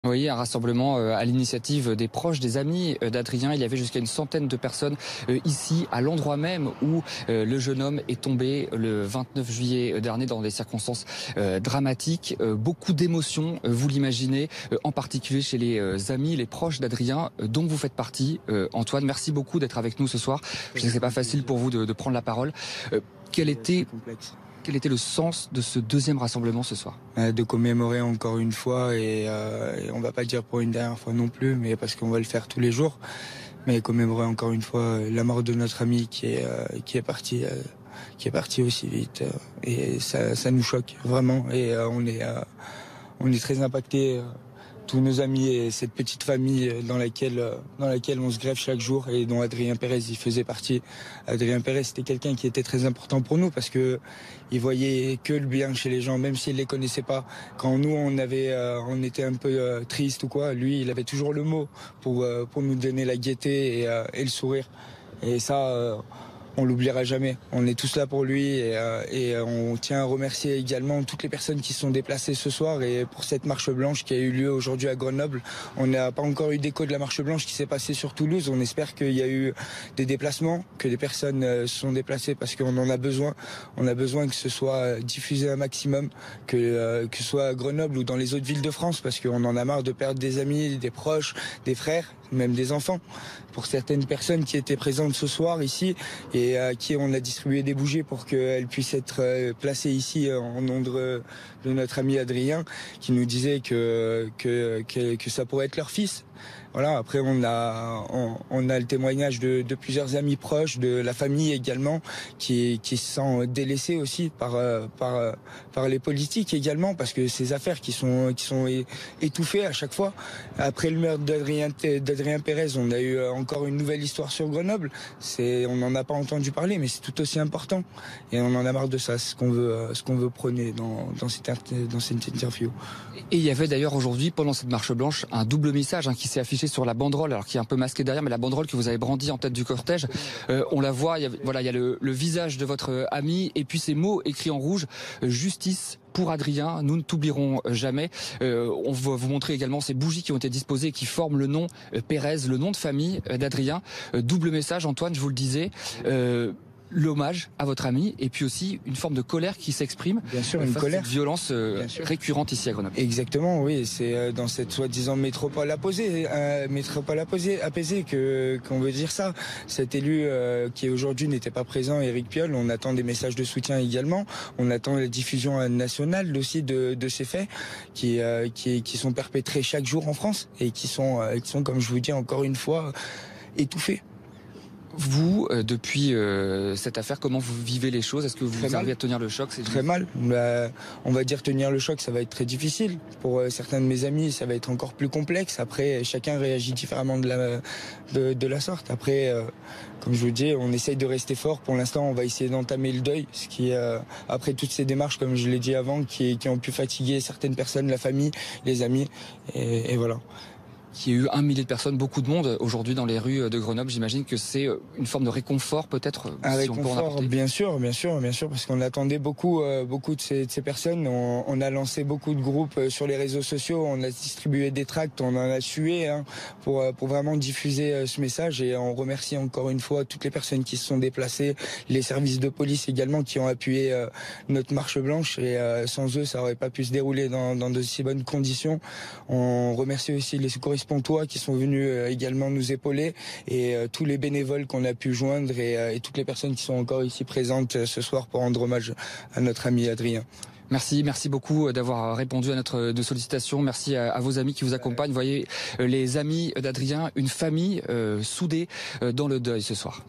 Oui, un rassemblement à l'initiative des proches, des amis d'Adrien. Il y avait jusqu'à une centaine de personnes ici, à l'endroit même où le jeune homme est tombé le 29 juillet dernier dans des circonstances dramatiques. Beaucoup d'émotions, vous l'imaginez, en particulier chez les amis, les proches d'Adrien, dont vous faites partie. Antoine, merci beaucoup d'être avec nous ce soir. Je sais que c'est pas facile pour vous de prendre la parole. Quel était le sens de ce deuxième rassemblement ce soir? De commémorer encore une fois et on va pas dire pour une dernière fois non plus, mais parce qu'on va le faire tous les jours, mais commémorer encore une fois la mort de notre ami qui est parti aussi vite et ça nous choque vraiment et on est très impacté. Tous nos amis et cette petite famille dans laquelle on se greffe chaque jour et dont Adrien Pérez y faisait partie. Adrien Pérez, c'était quelqu'un qui était très important pour nous parce que il voyait que le bien chez les gens, même s'il les connaissait pas. Quand nous on était un peu triste ou quoi, lui il avait toujours le mot pour nous donner la gaieté et le sourire. Et ça on l'oubliera jamais. On est tous là pour lui et on tient à remercier également toutes les personnes qui se sont déplacées ce soir et pour cette marche blanche qui a eu lieu aujourd'hui à Grenoble. On n'a pas encore eu d'écho de la marche blanche qui s'est passée sur Toulouse. On espère qu'il y a eu des déplacements, que des personnes se sont déplacées parce qu'on en a besoin. On a besoin que ce soit diffusé un maximum, que ce soit à Grenoble ou dans les autres villes de France parce qu'on en a marre de perdre des amis, des proches, des frères, même des enfants. Pour certaines personnes qui étaient présentes ce soir ici et à qui on a distribué des bougies pour qu'elles puissent être placées ici en nom de notre ami Adrien qui nous disait que ça pourrait être leur fils. Voilà, après on a le témoignage de plusieurs amis proches, de la famille également, qui se sent délaissés aussi par les politiques également, parce que ces affaires qui sont étouffées à chaque fois. Après le meurtre d'Adrien Pérez, on a eu encore une nouvelle histoire sur Grenoble. On n'en a pas entendu parler, mais c'est tout aussi important. Et on en a marre de ça, ce qu'on veut prôner dans cette interview. Et il y avait d'ailleurs aujourd'hui, pendant cette marche blanche, un double message qui s'est affiché sur la banderole, alors qui est un peu masqué derrière, mais la banderole que vous avez brandie en tête du cortège, on la voit, il y a le visage de votre ami, et puis ces mots écrits en rouge, justice pour Adrien, nous ne t'oublierons jamais. On va vous montrer également ces bougies qui ont été disposées et qui forment le nom Pérez, le nom de famille d'Adrien. Double message, Antoine, je vous le disais. L'hommage à votre ami et puis aussi une forme de colère qui s'exprime. Bien sûr, une colère. Cette violence récurrente ici à Grenoble. Exactement, oui. C'est dans cette soi-disant métropole apaisée qu'on veut dire ça. Cet élu qui aujourd'hui n'était pas présent, Éric Piolle, on attend des messages de soutien également. On attend la diffusion nationale aussi de ces faits qui sont perpétrés chaque jour en France et qui sont, comme je vous dis encore une fois, étouffés. Vous, depuis cette affaire, comment vous vivez les choses? Est-ce que vous arrivez à tenir le choc? Très mal. On va dire tenir le choc, ça va être très difficile. Pour certains de mes amis, ça va être encore plus complexe. Après, chacun réagit différemment de la sorte. Après, comme je vous dis, on essaye de rester fort. Pour l'instant, on va essayer d'entamer le deuil. Ce qui, après toutes ces démarches, comme je l'ai dit avant, qui ont pu fatiguer certaines personnes, la famille, les amis. Et voilà. Il y a eu 1 millier de personnes, beaucoup de monde aujourd'hui dans les rues de Grenoble. J'imagine que c'est une forme de réconfort peut-être. Un réconfort, bien sûr, parce qu'on attendait beaucoup de ces personnes. On a lancé beaucoup de groupes sur les réseaux sociaux, on a distribué des tracts, on en a sué pour vraiment diffuser ce message. Et on remercie encore une fois toutes les personnes qui se sont déplacées, les services de police également qui ont appuyé notre marche blanche. Et sans eux, ça n'aurait pas pu se dérouler dans de si bonnes conditions. On remercie aussi les secouristes pontois qui sont venus également nous épauler et tous les bénévoles qu'on a pu joindre et toutes les personnes qui sont encore ici présentes ce soir pour rendre hommage à notre ami Adrien. Merci beaucoup d'avoir répondu à notre sollicitation. Merci à vos amis qui vous accompagnent. Vous voyez, les amis d'Adrien, une famille soudée dans le deuil ce soir.